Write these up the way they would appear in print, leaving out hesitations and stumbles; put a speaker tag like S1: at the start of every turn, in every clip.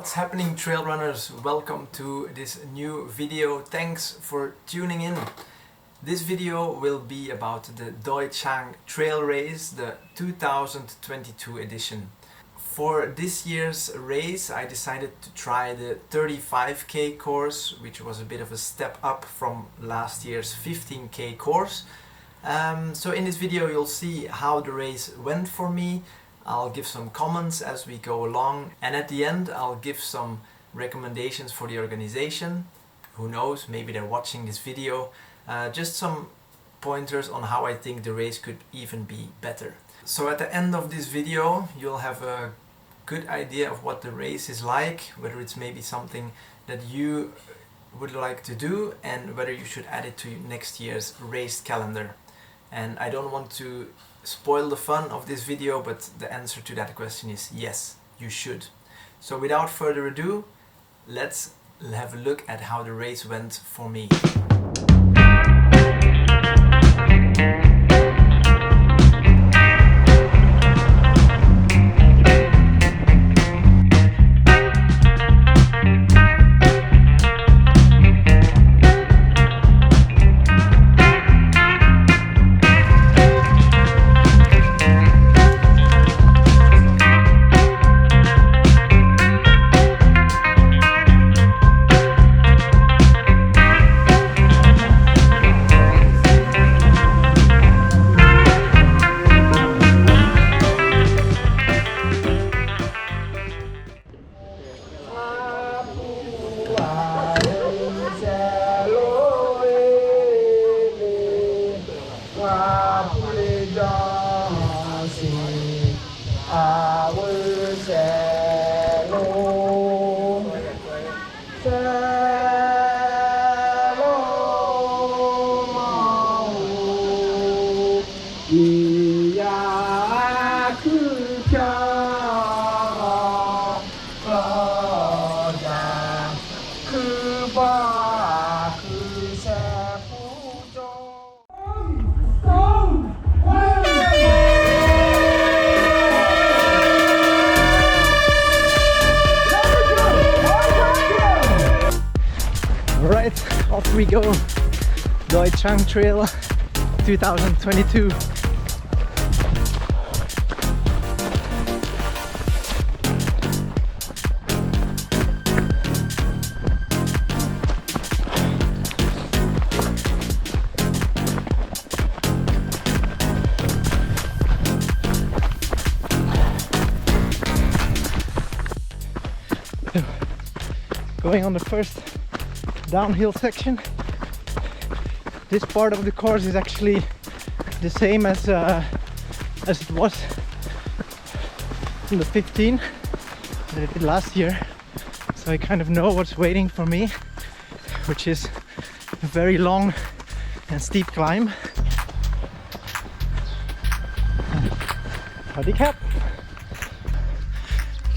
S1: What's happening, trail runners? Welcome to this new video. Thanks for tuning in. This video will be about the Doi Chang Trail Race, the 2022 edition. For this year's race I decided to try the 35k course, which was a bit of a step up from last year's 15k course. So in this video you'll see how the race went for me. I'll give some comments as we go along, and at the end I'll give some recommendations for the organization. Who knows, maybe they're watching this video. Just some pointers on how I think the race could even be better. So at the end of this video you'll have a good idea of what the race is like, whether it's maybe something that you would like to do and whether you should add it to next year's race calendar. And I don't want to spoil the fun of this video, but the answer to that question is yes, you should. So without further ado, let's have a look at how the race went for me. Alright, off we go. Doi Chang Trail 2022. Going on the first downhill section. This part of the course is actually the same as it was in the 15 that I did last year, so I kind of know what's waiting for me, which is a very long and steep climb. Howdy cap!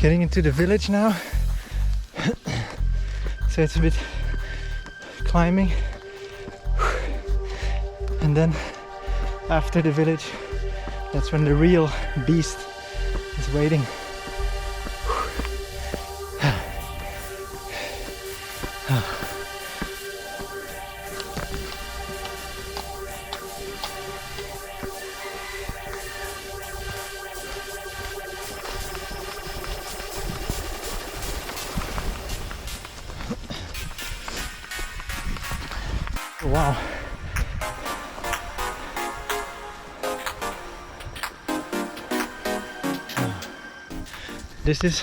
S1: Getting into the village now. So it's a bit climbing, and then after the village, that's when the real beast is waiting. Wow. This is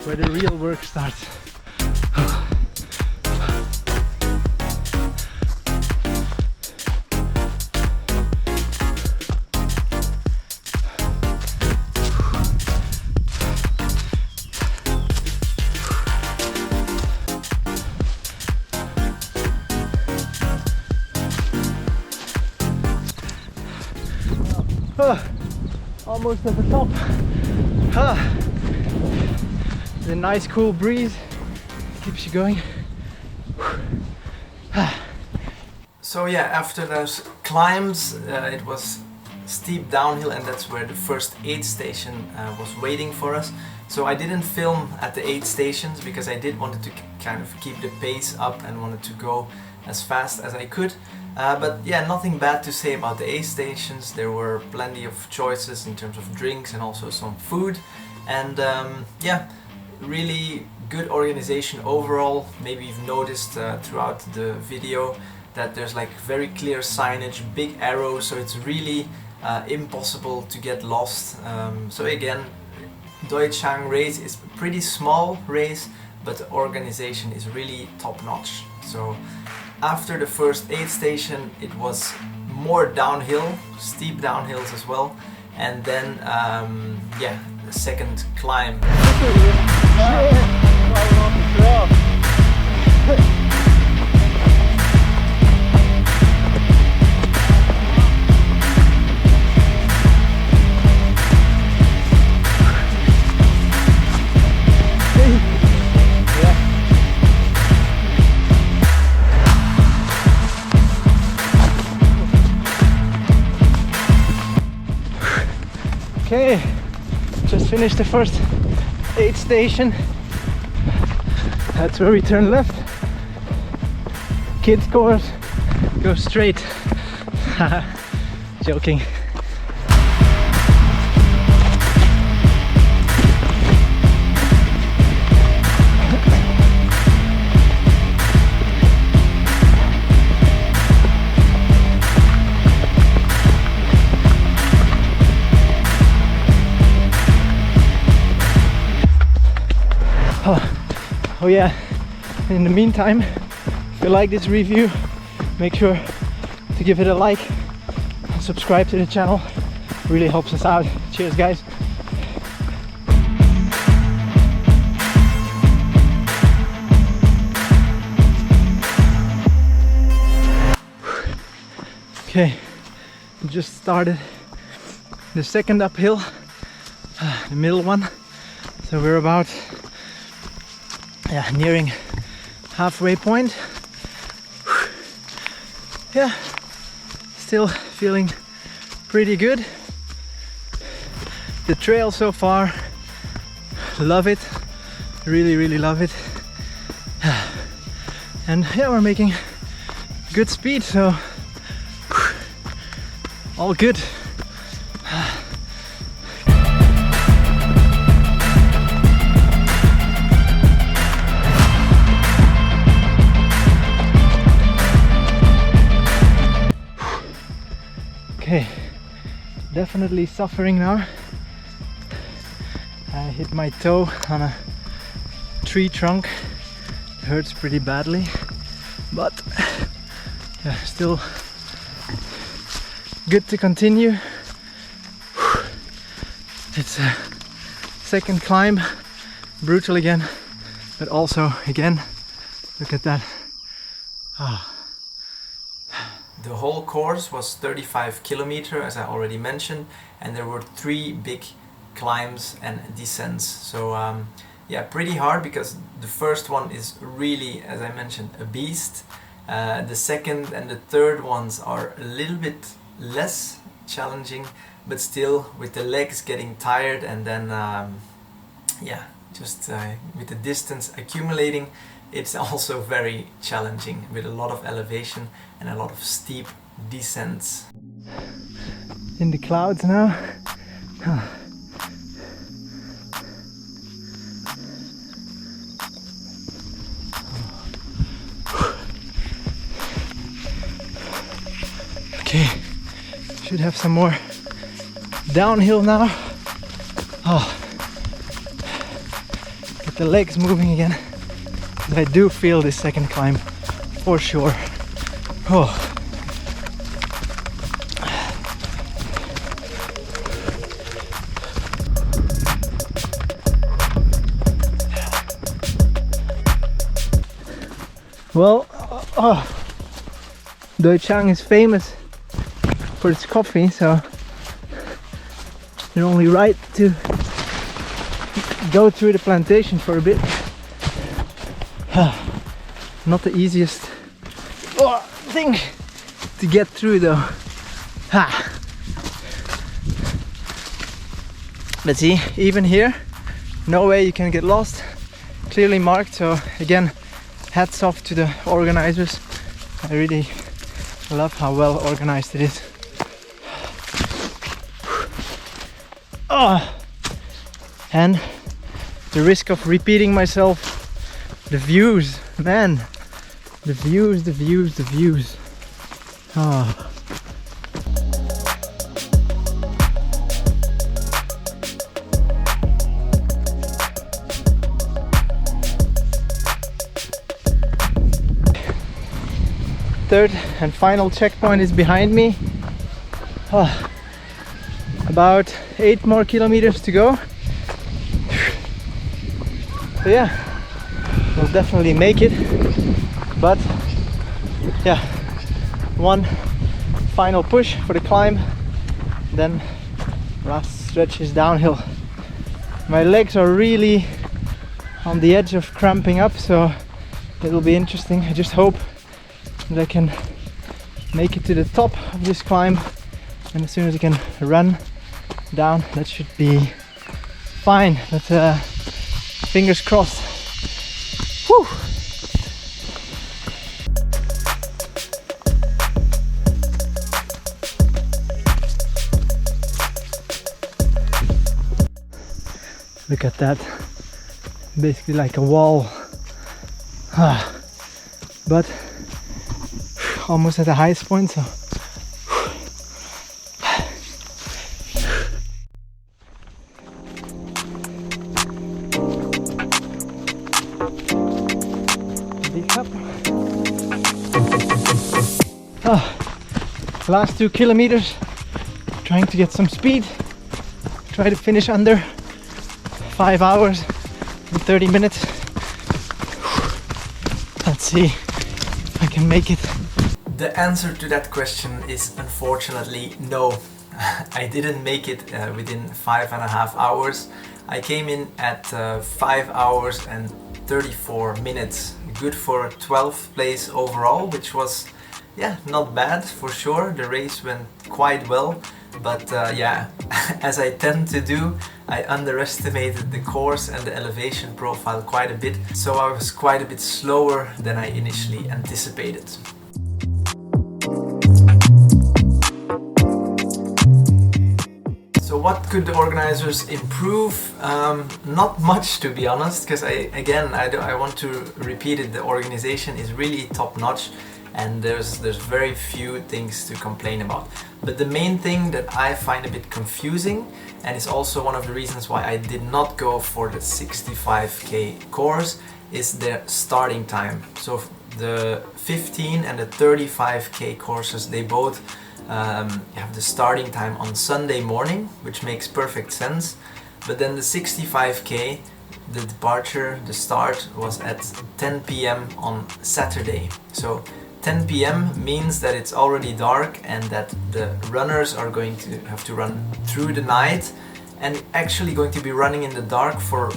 S1: where the real work starts. Almost at the top. The nice cool breeze keeps you going. So yeah, after those climbs it was steep downhill, and that's where the first aid station was waiting for us. So I didn't film at the 8 stations because I did wanted to kind of keep the pace up and wanted to go as fast as I could. But yeah, nothing bad to say about the 8 stations. There were plenty of choices in terms of drinks and also some food. And yeah, really good organization overall. Maybe you've noticed throughout the video that there's like very clear signage, big arrows, so it's really impossible to get lost. So again, Doi Chang Race is a pretty small race, but the organization is really top-notch. So after the first 8 station, it was more downhill, steep downhills as well, and then yeah, the second climb.
S2: Okay, just finished the first 8 station. That's where we turn left. Kids course, go straight. Joking. Oh yeah, in the meantime, if you like this review, make sure to give it a like and subscribe to the channel. It really helps us out. Cheers guys. Okay, just started the second uphill, the middle one. So we're about nearing halfway point. Yeah, still feeling pretty good. The trail so far, love it, really love it. And yeah, we're making good speed, so all good. Okay, definitely suffering now. I hit my toe on a tree trunk. It hurts pretty badly, but yeah, still good to continue. It's a second climb, brutal again, but also again, look at that.
S1: The whole course was 35 kilometers, as I already mentioned, and there were 3 big climbs and descents. So yeah, pretty hard, because the first one is really, as I mentioned, a beast. The second and the third ones are a little bit less challenging, but still with the legs getting tired, and then yeah, just with the distance accumulating, it's also very challenging with a lot of elevation and a lot of steep descents.
S2: In the clouds now. Okay, should have some more downhill now. Get the legs moving again. I do feel this second climb for sure. Well, Doi Chang is famous for its coffee, so you're only right to go through the plantation for a bit. Not the easiest thing to get through though. But see, even here no way you can get lost, clearly marked. So again, hats off to the organizers. I really love how well organized it is. And the risk of repeating myself, the views, man, the views. Third and final checkpoint is behind me. About 8 more kilometers to go. So yeah, we'll definitely make it. But yeah, one final push for the climb, then last stretch is downhill. My legs are really on the edge of cramping up, so it'll be interesting. I just hope that I can make it to the top of this climb, and as soon as I can run down, that should be fine. But fingers crossed. Whew. Look at that, basically like a wall. But almost at the highest point, so big up. Last 2 kilometers, trying to get some speed, try to finish under 5 hours and 30 minutes. Let's see if I can make it.
S1: The answer to that question is unfortunately no. I didn't make it within 5.5 hours. I came in at 5 hours and 34 minutes. Good for 12th place overall, which was, yeah, not bad for sure. The race went quite well, but yeah, as I tend to do, I underestimated the course and the elevation profile quite a bit, so I was quite a bit slower than I initially anticipated. So what could the organizers improve? Not much, to be honest, because I want to repeat it, the organization is really top-notch and there's very few things to complain about. But the main thing that I find a bit confusing, and is also one of the reasons why I did not go for the 65k course, is their starting time. So the 15 and the 35k courses, they both have the starting time on Sunday morning, which makes perfect sense. But then the 65k, the departure, the start was at 10 p.m. on Saturday. So 10 p.m. means that it's already dark and that the runners are going to have to run through the night and actually going to be running in the dark for,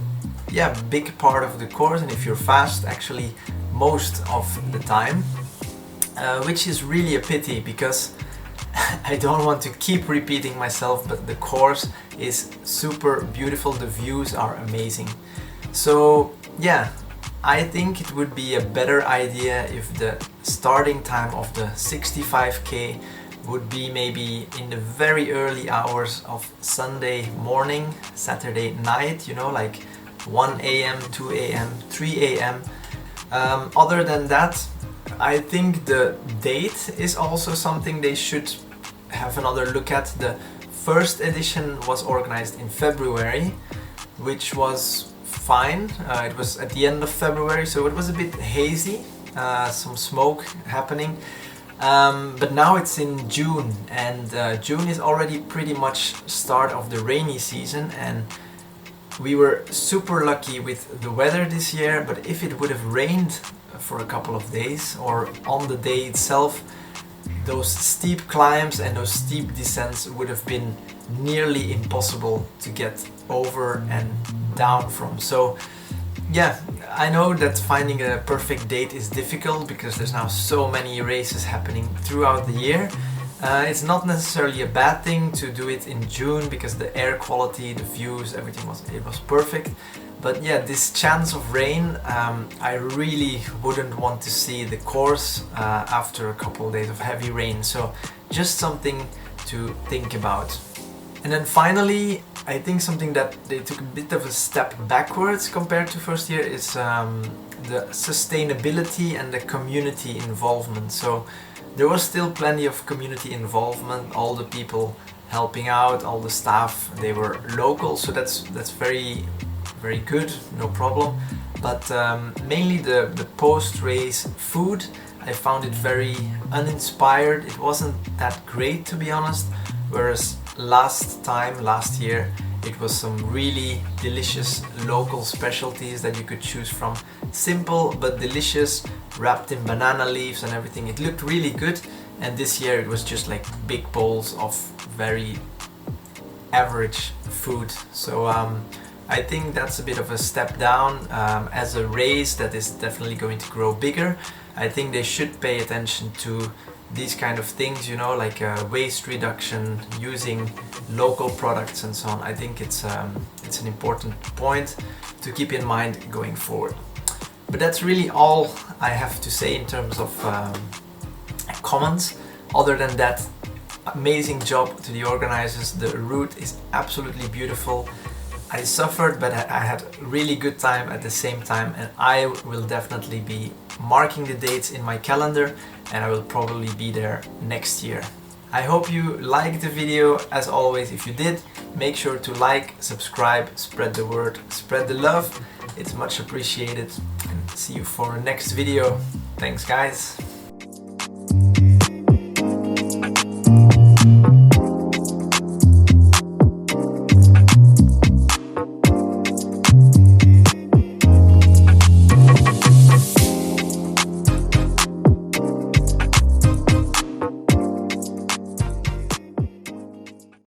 S1: yeah, big part of the course, and if you're fast, actually most of the time, which is really a pity because I don't want to keep repeating myself, but the course is super beautiful, the views are amazing. So yeah, I think it would be a better idea if the starting time of the 65k would be maybe in the very early hours of Sunday morning, Saturday night, you know, like 1 a.m., 2 a.m., 3 a.m. Other than that, I think the date is also something they should have another look at. The first edition was organized in February, which was fine. It was at the end of February, so it was a bit hazy, some smoke happening. But now it's in June, and June is already pretty much start of the rainy season, and we were super lucky with the weather this year. But if it would have rained for a couple of days or on the day itself, those steep climbs and those steep descents would have been nearly impossible to get over and down from. So yeah, I know that finding a perfect date is difficult because there's now so many races happening throughout the year, It's not necessarily a bad thing to do it in June because the air quality, the views, everything was perfect. But yeah, this chance of rain, I really wouldn't want to see the course after a couple of days of heavy rain. So just something to think about. And then finally, I think something that they took a bit of a step backwards compared to first year is the sustainability and the community involvement. So there was still plenty of community involvement, all the people helping out, all the staff, they were local, so that's very good, no problem. But mainly the post-race food, I found it very uninspired. It wasn't that great, to be honest, whereas last year it was some really delicious local specialties that you could choose from. Simple but delicious, wrapped in banana leaves and everything. It looked really good, and this year it was just like big bowls of very average food. So I think that's a bit of a step down. As a race that is definitely going to grow bigger, I think they should pay attention to these kind of things, you know, like waste reduction, using local products and so on. I think it's an important point to keep in mind going forward. But that's really all I have to say in terms of comments. Other than that, amazing job to the organizers. The route is absolutely beautiful. I suffered, but I had a really good time at the same time, and I will definitely be marking the dates in my calendar, and I will probably be there next year. I hope you liked the video. As always, if you did, make sure to like, subscribe, spread the word, spread the love. It's much appreciated, and see you for the next video. Thanks guys.